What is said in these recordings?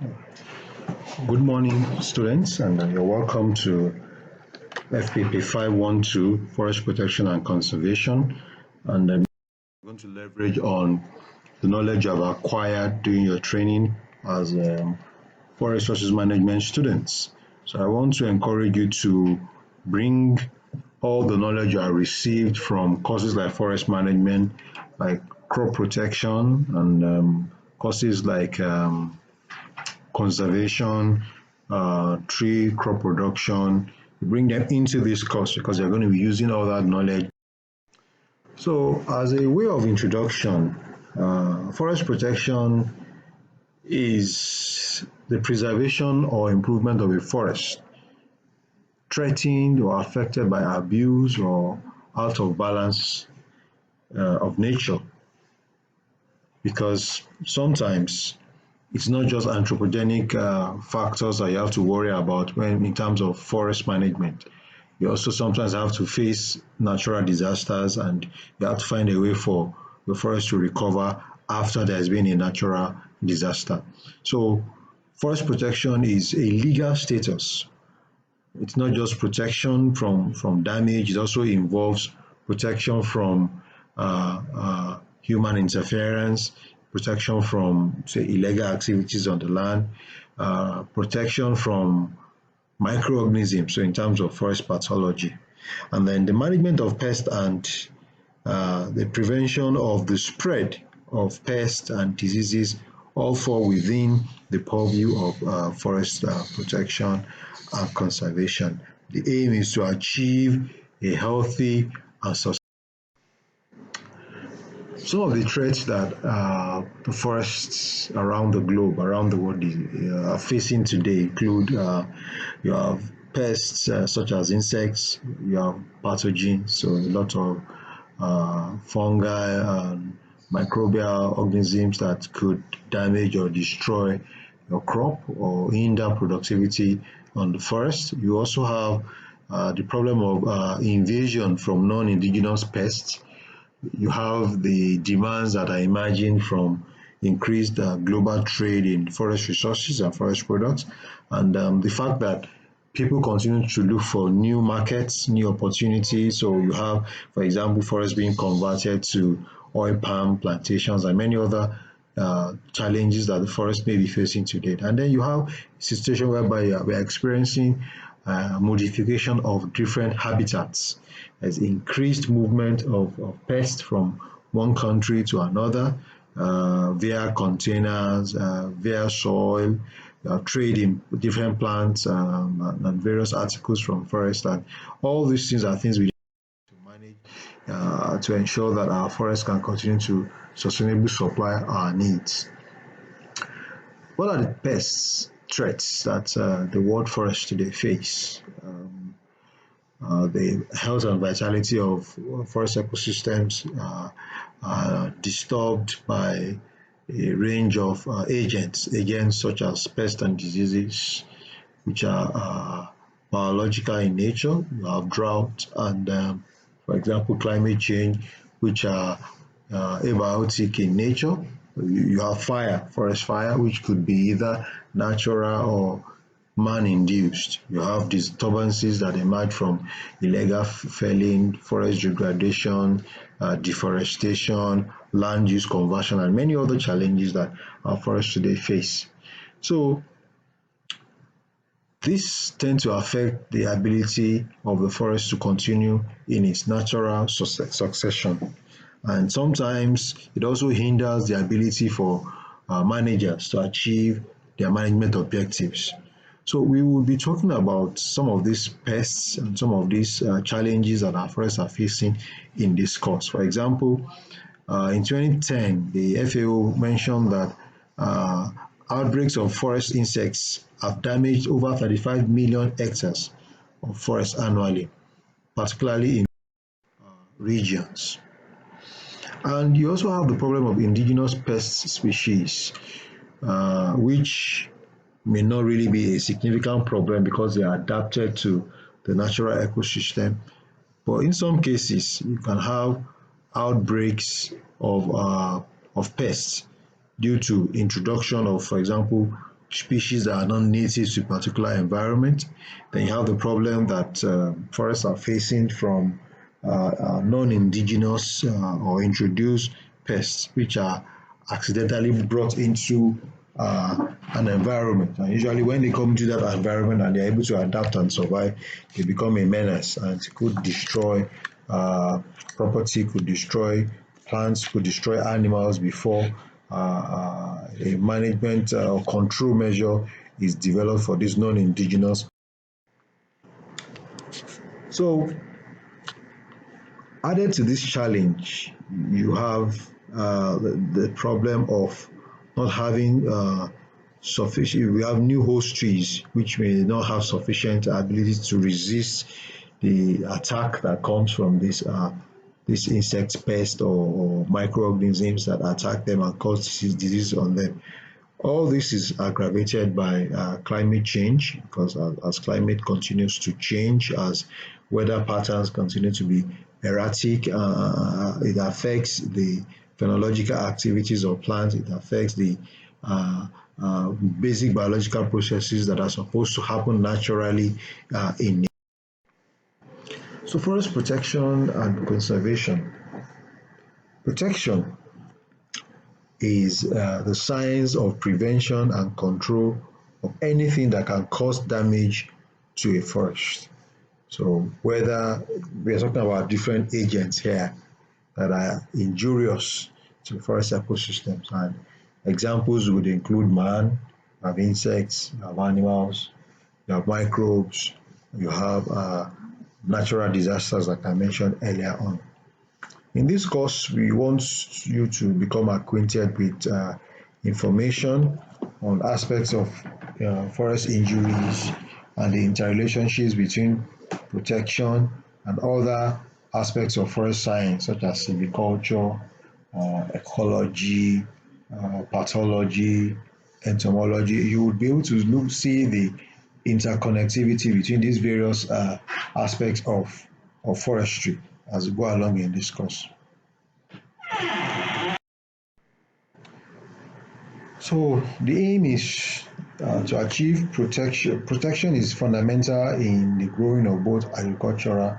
Good morning, students, and you're welcome to FPP 512, Forest Protection and Conservation. And I'm going to leverage on the knowledge you've acquired during your training as forest resources management students. So I want to encourage you to bring all the knowledge you have received from courses like forest management, like crop protection, and courses like conservation, tree crop production, bring them into this course because you're going to be using all that knowledge. So as a way of introduction, forest protection is the preservation or improvement of a forest threatened or affected by abuse or out of balance of nature. Because sometimes it's not just anthropogenic factors that you have to worry about when in terms of forest management. You also sometimes have to face natural disasters, and you have to find a way for the forest to recover after there's been a natural disaster. So forest protection is a legal status. It's not just protection from damage, it also involves protection from human interference, protection from, say, illegal activities on the land, protection from microorganisms, so in terms of forest pathology, and then the management of pests and the prevention of the spread of pests and diseases all fall within the purview of forest protection and conservation. The aim is to achieve a healthy and sustainable. Some of the threats that the forests around the globe, around the world are facing today include you have pests such as insects, you have pathogens, so a lot of fungi and microbial organisms that could damage or destroy your crop or hinder productivity on the forest. You also have the problem of invasion from non-indigenous pests. You have the demands that are emerging from increased global trade in forest resources and forest products, and the fact that people continue to look for new markets, new opportunities. So you have, for example, forests being converted to oil palm plantations and many other challenges that the forest may be facing today. And then you have a situation whereby we're experiencing modification of different habitats. There's increased movement of pests from one country to another via containers, via soil, trading different plants and various articles from forest. And all these things are things we need to manage to ensure that our forests can continue to sustainably supply our needs. What are the pests, threats that the world forest today face? The health and vitality of forest ecosystems are disturbed by a range of agents such as pests and diseases, which are biological in nature. You have drought and, for example, climate change, which are abiotic in nature. You have fire, forest fire, which could be either natural or man-induced. You have disturbances that emerge from illegal felling, forest degradation, deforestation, land use conversion, and many other challenges that our forests today face. So this tends to affect the ability of the forest to continue in its natural succession. And sometimes it also hinders the ability for managers to achieve their management objectives. So we will be talking about some of these pests and some of these challenges that our forests are facing in this course. For example, in 2010, the FAO mentioned that outbreaks of forest insects have damaged over 35 million hectares of forest annually, particularly in regions. And you also have the problem of indigenous pest species, which may not really be a significant problem because they are adapted to the natural ecosystem. But in some cases, you can have outbreaks of pests due to introduction of, for example, species that are not native to a particular environment. Then you have the problem that forests are facing from non-indigenous or introduced pests, which are accidentally brought into an environment. And usually when they come into that environment and they're able to adapt and survive, they become a menace and could destroy property, could destroy plants, could destroy animals before a management or control measure is developed for this non-indigenous. So added to this challenge, you have the problem of not having sufficient, we have new host trees which may not have sufficient ability to resist the attack that comes from this insect pest or microorganisms that attack them and cause disease on them. All this is aggravated by climate change because as climate continues to change, as weather patterns continue to be erratic, it affects the phenological activities of plants, it affects the basic biological processes that are supposed to happen naturally in nature. So forest protection and conservation. Protection is the science of prevention and control of anything that can cause damage to a forest. So whether we are talking about different agents here that are injurious to forest ecosystems, and examples would include man, you have insects, you have animals, you have microbes, you have natural disasters like I mentioned earlier on. In this course, we want you to become acquainted with information on aspects of forest injuries and the interrelationships between protection and other aspects of forest science such as silviculture, ecology, pathology, entomology. You will be able to see the interconnectivity between these various aspects of forestry as we go along in this course. So the aim is to achieve protection. Protection is fundamental in the growing of both agricultural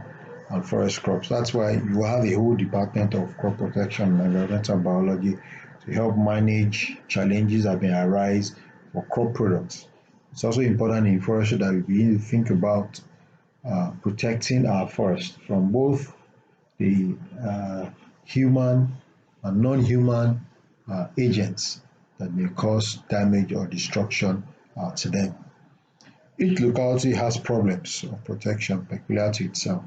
and forest crops. That's why you have a whole department of crop protection and environmental biology to help manage challenges that may arise for crop products. It's also important in forestry that we begin to think about protecting our forest from both the human and non-human agents that may cause damage or destruction to them. Each locality has problems of protection peculiar to itself,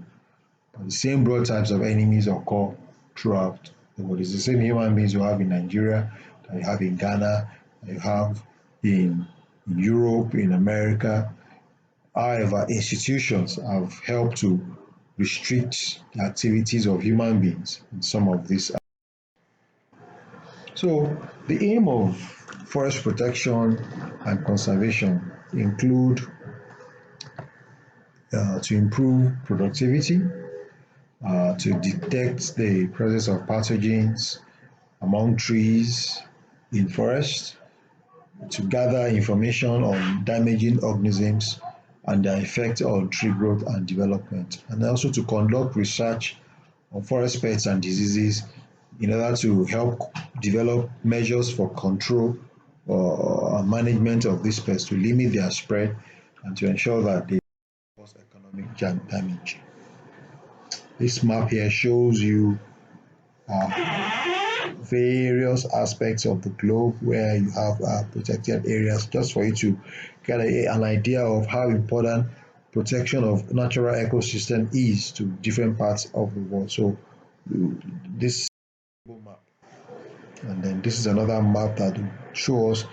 but the same broad types of enemies occur throughout the world. It's the same human beings you have in Nigeria, that you have in Ghana, that you have in Europe, in America. However, institutions have helped to restrict the activities of human beings in some of these. So the aim of forest protection and conservation include to improve productivity, to detect the presence of pathogens among trees in forests, to gather information on damaging organisms and their effect on tree growth and development, and also to conduct research on forest pests and diseases in order to help develop measures for control or management of these pests to limit their spread and to ensure that they cause economic damage. This map here shows you various aspects of the globe where you have protected areas, just for you to get an idea of how important protection of natural ecosystem is to different parts of the world. So this map, and then this is another map that shows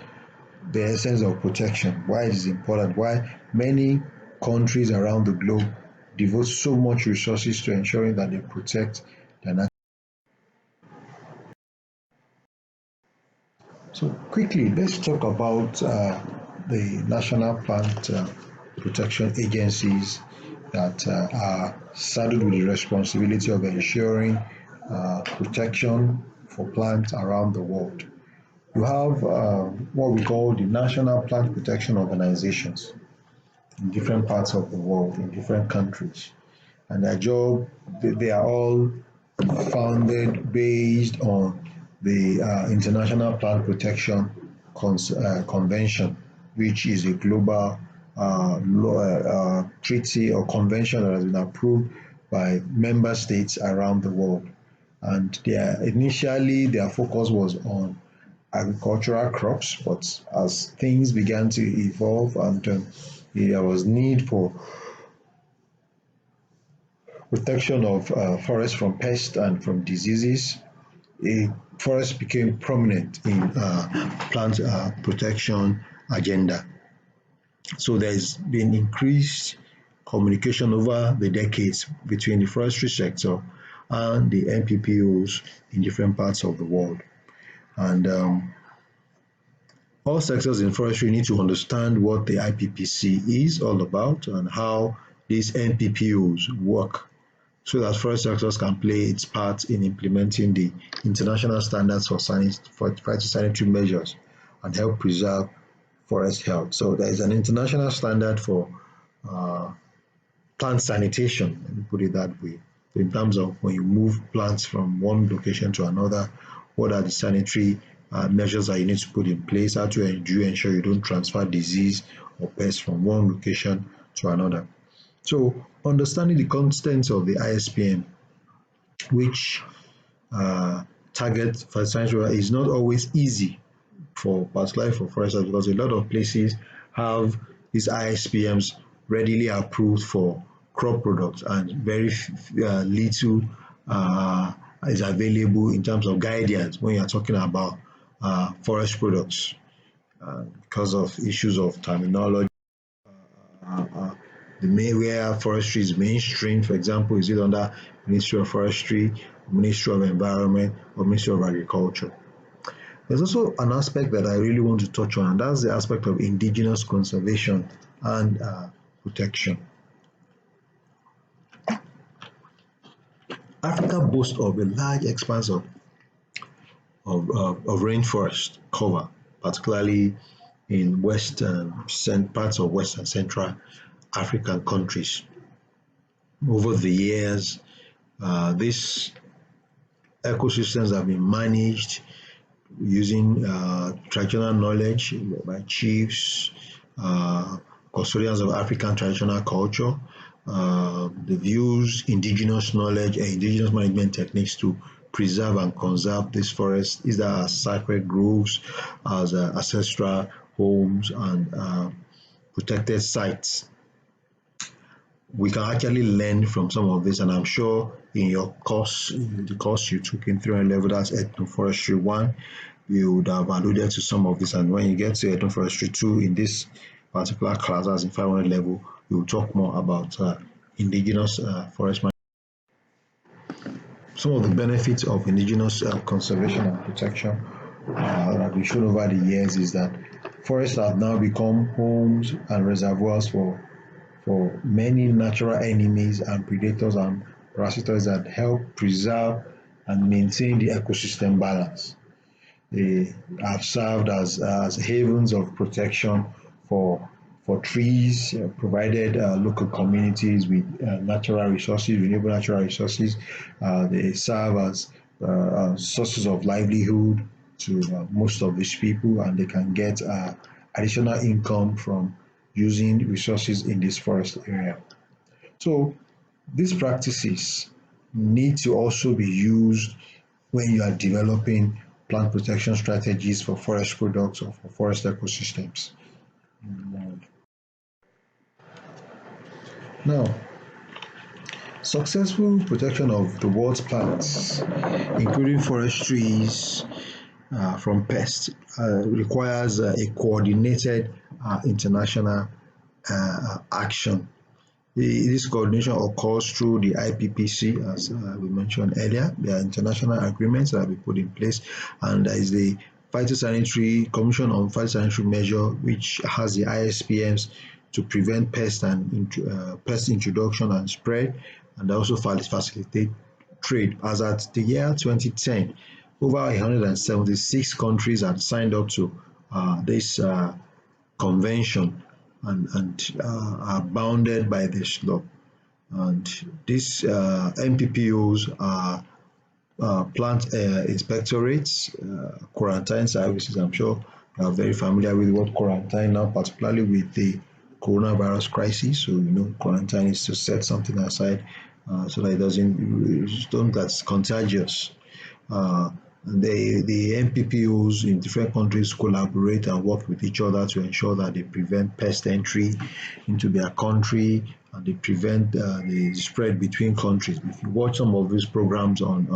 the essence of protection, why it is important, why many countries around the globe devote so much resources to ensuring that they protect their natural. So quickly, let's talk about the national plant protection agencies that are saddled with the responsibility of ensuring protection for plants around the world. You have what we call the National Plant Protection Organizations in different parts of the world, in different countries. And their job, they are all founded based on the International Plant Protection Convention, which is a global treaty or convention that has been approved by member states around the world. And initially their focus was on agricultural crops, but as things began to evolve and there was need for protection of forests from pests and from diseases, a forest became prominent in plant protection agenda. So there's been increased communication over the decades between the forestry sector and the NPPOs in different parts of the world. And all sectors in forestry need to understand what the IPPC is all about and how these NPPOs work so that forest sectors can play its part in implementing the international standards for phytosanitary measures and help preserve forest health. So there is an international standard for uh, plant sanitation, let me put it that way. So in terms of when you move plants from one location to another, what are the sanitary measures that you need to put in place? How do you ensure you don't transfer disease or pests from one location to another? So understanding the contents of the ISPM, which target phytosanitary, is not always easy for particularly for foresters because a lot of places have these ISPMs readily approved for crop products and very little is available in terms of guidance when you're talking about forest products because of issues of terminology. The main where forestry is mainstream, for example, is it under Ministry of Forestry, Ministry of Environment, or Ministry of Agriculture? There's also an aspect that I really want to touch on, and that's the aspect of indigenous conservation and protection. Africa boasts of a large expanse of rainforest cover, particularly in parts of West and Central African countries. Over the years, these ecosystems have been managed using traditional knowledge by chiefs, custodians of African traditional culture. They've used indigenous knowledge and indigenous management techniques to preserve and conserve these forests, either as sacred groves, as ancestral homes, and protected sites. We can actually learn from some of this, and I'm sure in your course, the course you took in 300 level, that's ethnoforestry 1, you would have alluded to some of this, and when you get to ethnoforestry 2 in this particular class, as in 500 level, we will talk more about indigenous forest management. Some of the benefits of indigenous conservation and protection that have been shown over the years is that forests have now become homes and reservoirs for many natural enemies and predators and parasitoids that help preserve and maintain the ecosystem balance. They have served as havens of protection for for trees, provided local communities with natural resources, renewable natural resources. They serve as sources of livelihood to most of these people, and they can get additional income from using resources in this forest area. So these practices need to also be used when you are developing plant protection strategies for forest products or for forest ecosystems. Now, successful protection of the world's plants, including forest trees from pests, requires a coordinated international action. This coordination occurs through the IPPC, as we mentioned earlier. There are international agreements that have been put in place, and there is the Phytosanitary Commission on Phytosanitary Measure, which has the ISPMs to prevent pest introduction and spread, and also facilitate trade. As at the year 2010, over 176 countries had signed up to this convention and are bounded by this law. And these MPPOs are plant inspectorates, quarantine services. I'm sure you are very familiar with what quarantine now, particularly with the coronavirus crisis. So, quarantine is to set something aside so that it don't that's contagious. Uh, and the MPPOs in different countries collaborate and work with each other to ensure that they prevent pest entry into their country and they prevent the spread between countries. If you watch some of these programs on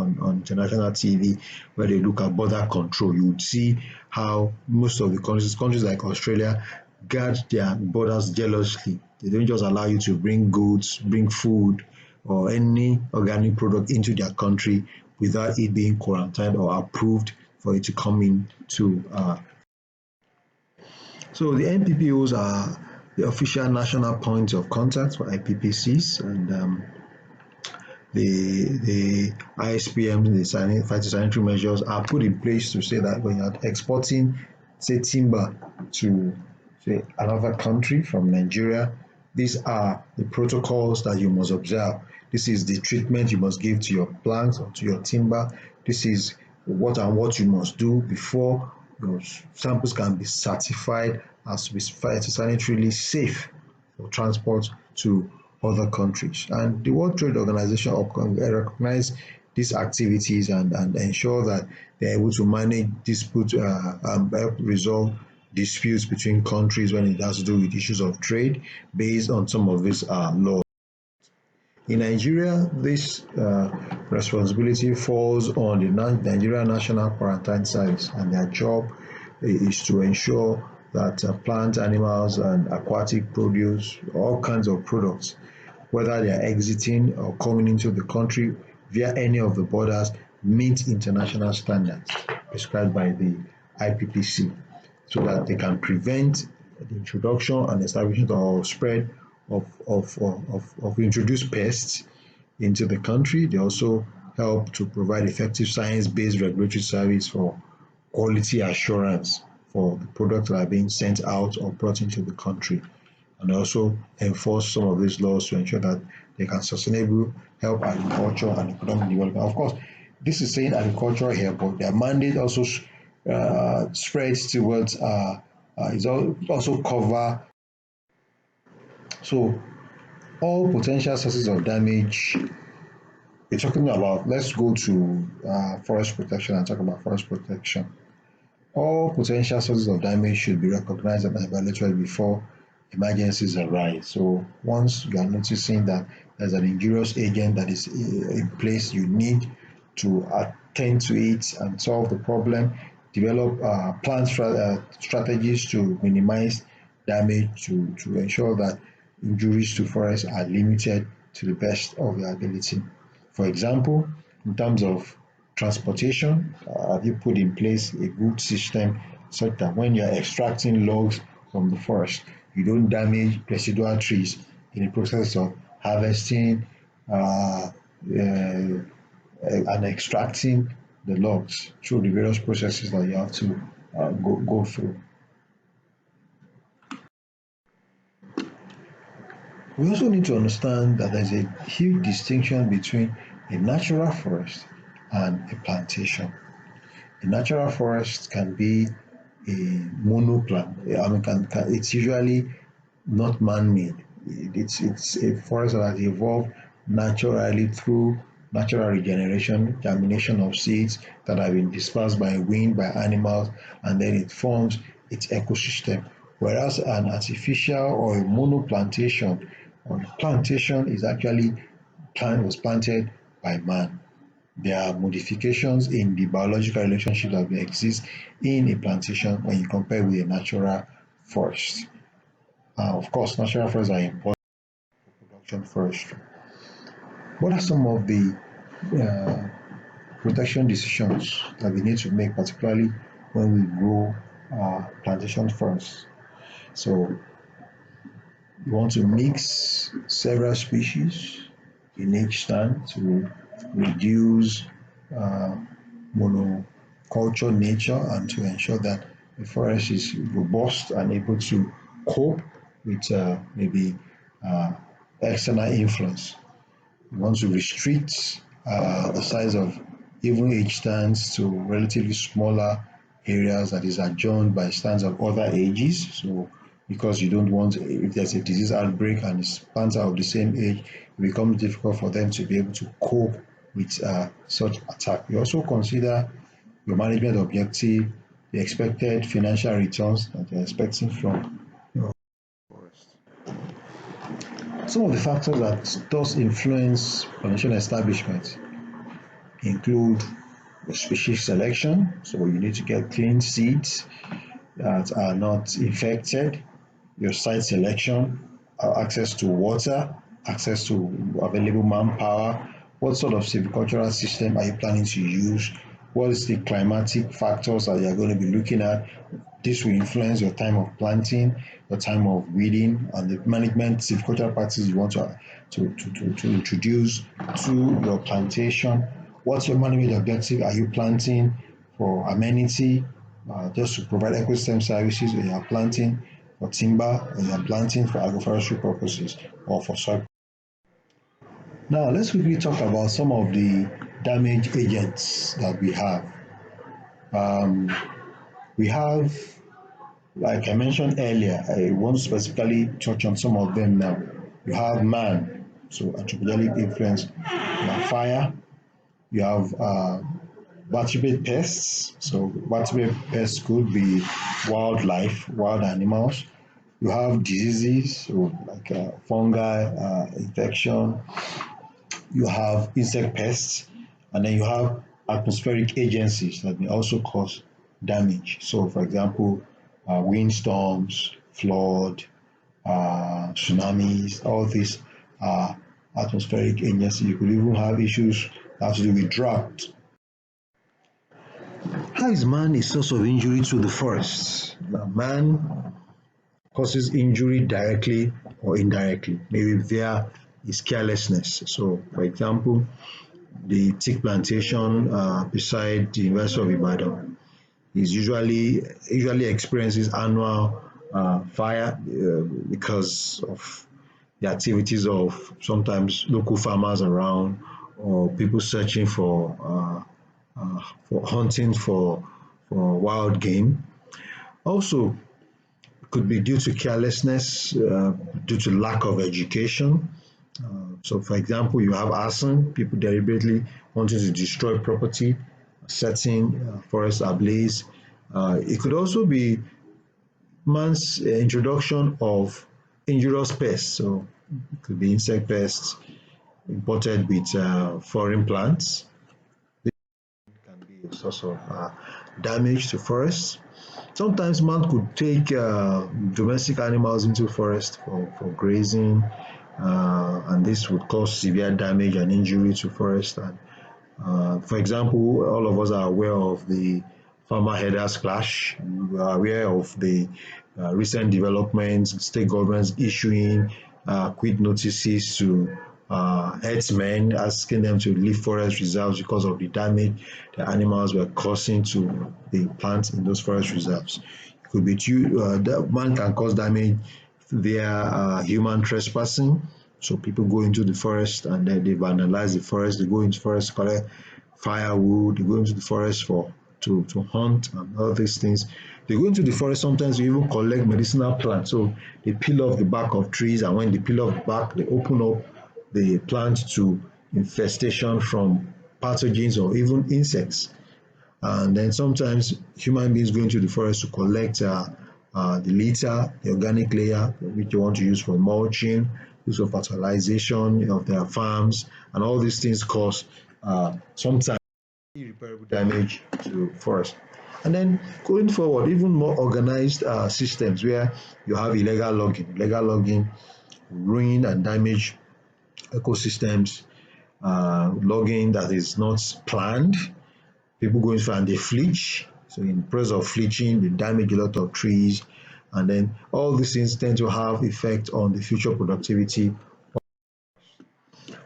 international TV where they look at border control, you would see how most of the countries like Australia, guard their borders jealously. They don't just allow you to bring goods, bring food, or any organic product into their country without it being quarantined or approved for it to come in to. So the NPPOs are the official national points of contact for IPPCs, and the ISPMs, the phytosanitary measures are put in place to say that when you're exporting, say, timber to, say, another country from Nigeria, these are the protocols that you must observe. This is the treatment you must give to your plants or to your timber. This is what you must do before your samples can be certified as to be phytosanitarily safe for transport to other countries. And the World Trade Organization recognize these activities and ensure that they're able to manage disputes and help resolve disputes between countries when it has to do with issues of trade based on some of these laws. In Nigeria, this responsibility falls on the Nigeria National Quarantine Service, and their job is to ensure that plant, animals, and aquatic produce, all kinds of products, whether they are exiting or coming into the country via any of the borders, meet international standards prescribed by the IPPC so that they can prevent the introduction and establishment or spread of introduced pests into the country. They also help to provide effective science-based regulatory service for quality assurance for the products that are being sent out or brought into the country, and also enforce some of these laws to ensure that they can sustainably help agriculture and economic development. Of course, this is saying agriculture here, but their mandate also spreads towards is also cover. So all potential sources of damage, we're talking about, let's go to forest protection and talk about forest protection. All potential sources of damage should be recognized and evaluated before emergencies arise. So once you are noticing that there's an injurious agent that is in place, you need to attend to it and solve the problem, develop strategies to minimize damage, to ensure that injuries to forests are limited to the best of your ability. For example, in terms of transportation, have you put in place a good system such that when you're extracting logs from the forest, you don't damage residual trees in the process of harvesting and extracting the logs through the various processes that you have to go through. We also need to understand that there's a huge distinction between a natural forest and a plantation. A natural forest can be a monoplant. I mean, it's usually not man-made. It's a forest that has evolved naturally through natural regeneration, germination of seeds that have been dispersed by wind, by animals, and then it forms its ecosystem. Whereas an artificial or a monoplantation or plantation is actually was planted by man. There are modifications in the biological relationship that will exist in a plantation when you compare with a natural forest. Of course, natural forests are important for production forestry. What are some of the uh, protection decisions that we need to make, particularly when we grow plantation forests? So you want to mix several species in each stand to reduce uh, mono culture, nature, and to ensure that the forest is robust and able to cope with maybe uh, external influence. We want to restrict the size of even age stands to relatively smaller areas that is adjoined by stands of other ages. So because you don't want, if there's a disease outbreak and it's plants are of the same age, it becomes difficult for them to be able to cope with such attack. You also consider your management objective, the expected financial returns that you're expecting from your forest. Some of the factors that does influence plantation establishment include species selection, so you need to get clean seeds that are not infected, your site selection, access to water, access to available manpower, what sort of silvicultural system are you planning to use, what is the climatic factors that you are going to be looking at. This will influence your time of planting, your time of weeding, and the management silvicultural practices you want to introduce to your plantation. What's your management objective? Are you planting for amenity, just to provide ecosystem services, or you are planting for timber, or you are planting for agroforestry purposes, or for soil? Now, let's quickly talk about some of the damage agents that we have. Um, we have, like I mentioned earlier, I want to specifically touch on some of them now. You have man, so anthropogenic influence. You have fire. You have vertebrate pests. So vertebrate pests could be wildlife, wild animals. You have diseases, so like fungi, infection. You have insect pests, and then you have atmospheric agencies that may also cause damage. So, for example, windstorms, flood, tsunamis, all these are atmospheric agencies. You could even have issues that have to do with drought. How is man a source of injury to the forest? Now, man causes injury directly or indirectly, maybe via his carelessness. So, for example, the teak plantation beside the University of Ibadan is usually experiences annual fire because of the activities of sometimes local farmers around or people searching for hunting for wild game. Also, could be due to carelessness, due to lack of education. So, for example, you have arson, people deliberately wanting to destroy property, setting forests ablaze. It could also be man's introduction of injurious pests. So, it could be insect pests imported with foreign plants. This can be a source of damage to forests. Sometimes man could take domestic animals into forest for grazing, and this would cause severe damage and injury to forest. And for example, all of us are aware of the farmer headers clash. We are aware of the recent developments, state governments issuing quit notices to herdsmen, asking them to leave forest reserves because of the damage the animals were causing to the plants in those forest reserves. It could be that man can cause damage via human trespassing. So people go into the forest and then they vandalize the forest. They go into the forest to collect firewood. They go into the forest to hunt and all these things. They go into the forest sometimes to even collect medicinal plants. So they peel off the bark of trees, and when they peel off the bark, they open up the plant to infestation from pathogens or even insects. And then sometimes human beings go into the forest to collect the litter, the organic layer, which you want to use for mulching, use of fertilization of their farms, and all these things cause sometimes irreparable damage to forest. And then going forward, even more organized systems where you have illegal logging. Illegal logging ruin and damage ecosystems, logging that is not planned. People go in and they fleech. So in the process of fleeching, they damage a lot of trees. And then all these things tend to have effect on the future productivity.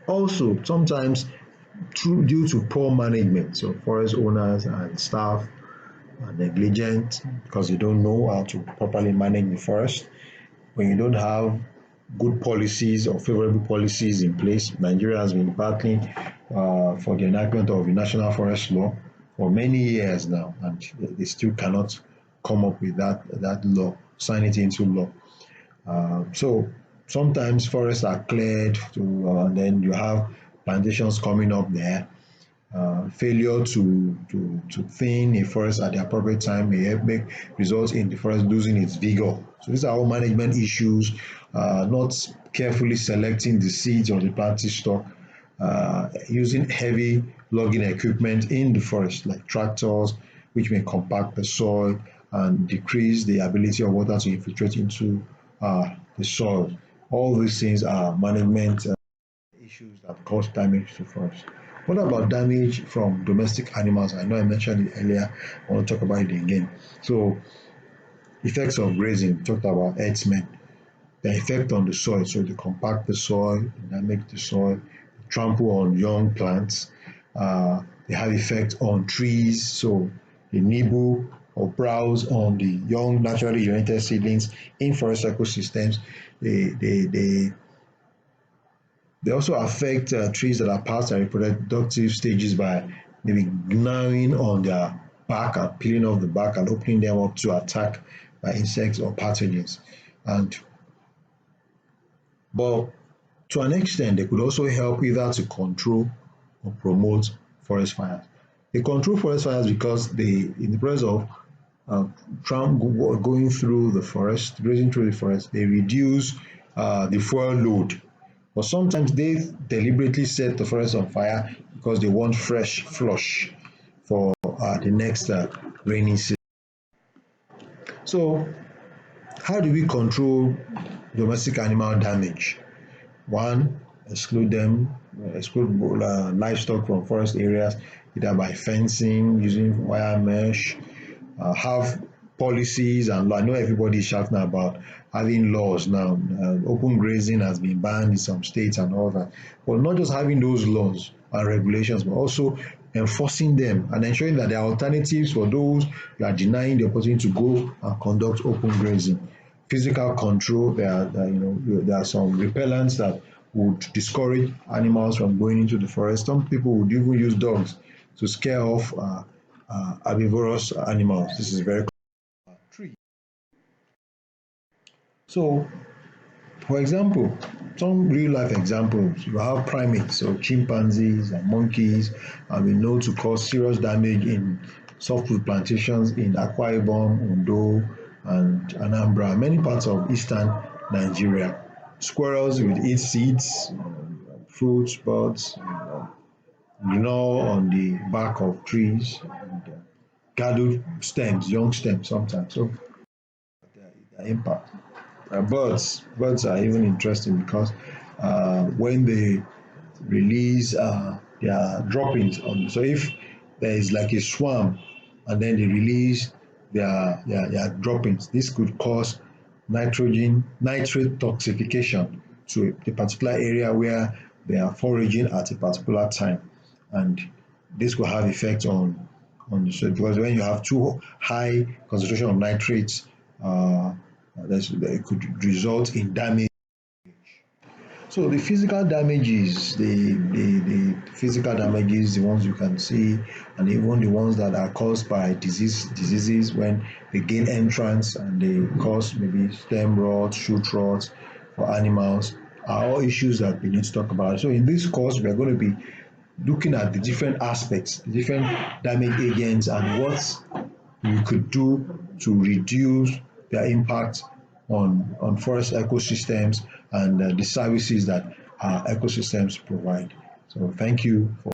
Also, sometimes due to poor management. So forest owners and staff are negligent because they don't know how to properly manage the forest. When you don't have good policies or favorable policies in place, Nigeria has been battling for the enactment of the National Forest Law for many years now, and they still cannot come up with that law, sign it into law. So sometimes forests are cleared and then you have plantations coming up there. Failure to thin a forest at the appropriate time may help make result in the forest losing its vigor. So these are all management issues, not carefully selecting the seeds or the planting stock, using heavy logging equipment in the forest like tractors, which may compact the soil and decrease the ability of water to infiltrate into the soil. All these things are management issues that cause damage to forests. What about damage from domestic animals? I know I mentioned it earlier. I want to talk about it again. So, effects of grazing. We talked about herdsmen. The effect on the soil. So, they compact the soil, damage the soil, trample on young plants. They have effect on trees. So, they nibble or browse on the young naturally generated seedlings in forest ecosystems. They also affect trees that are past their reproductive stages by maybe gnawing on their bark and peeling off the bark and opening them up to attack by insects or pathogens. And but to an extent, they could also help either to control or promote forest fires. They control forest fires because they, in the process of uh, going through the forest, grazing through the forest, they reduce the fuel load. But sometimes they deliberately set the forest on fire because they want fresh flush for the next rainy season. So, how do we control domestic animal damage? One, exclude livestock from forest areas, either by fencing, using wire mesh, have policies and law. I know everybody is shouting about having laws now. Open grazing has been banned in some states and all that. But not just having those laws and regulations, but also enforcing them and ensuring that there are alternatives for those who are denying the opportunity to go and conduct open grazing. Physical control, there are some repellents that would discourage animals from going into the forest. Some people would even use dogs to scare off herbivorous animals. This is very true. So, for example, some real life examples, you have primates, so chimpanzees and monkeys, and we know to cause serious damage in softwood plantations in Akwa Ibom, Ondo, and Anambra, many parts of eastern Nigeria. Squirrels will eat seeds, fruits, buds, gnaw on the bark of trees, and gathered stems, young stems sometimes. So their impact. Birds are even interesting because when they release their droppings on, so if there is like a swarm and then they release their droppings, this could cause nitrate toxification to the particular area where they are foraging at a particular time, and this will have effect on the soil because when you have too high concentration of nitrates, it could result in damage. So the physical damages, the physical damages, the ones you can see, and even the ones that are caused by diseases when they gain entrance and they cause maybe stem rot, shoot rot for animals, are all issues that we need to talk about. So in this course, we are going to be looking at the different aspects, the different damage agents, and what we could do to reduce their impact on forest ecosystems and the services that our ecosystems provide. So thank you for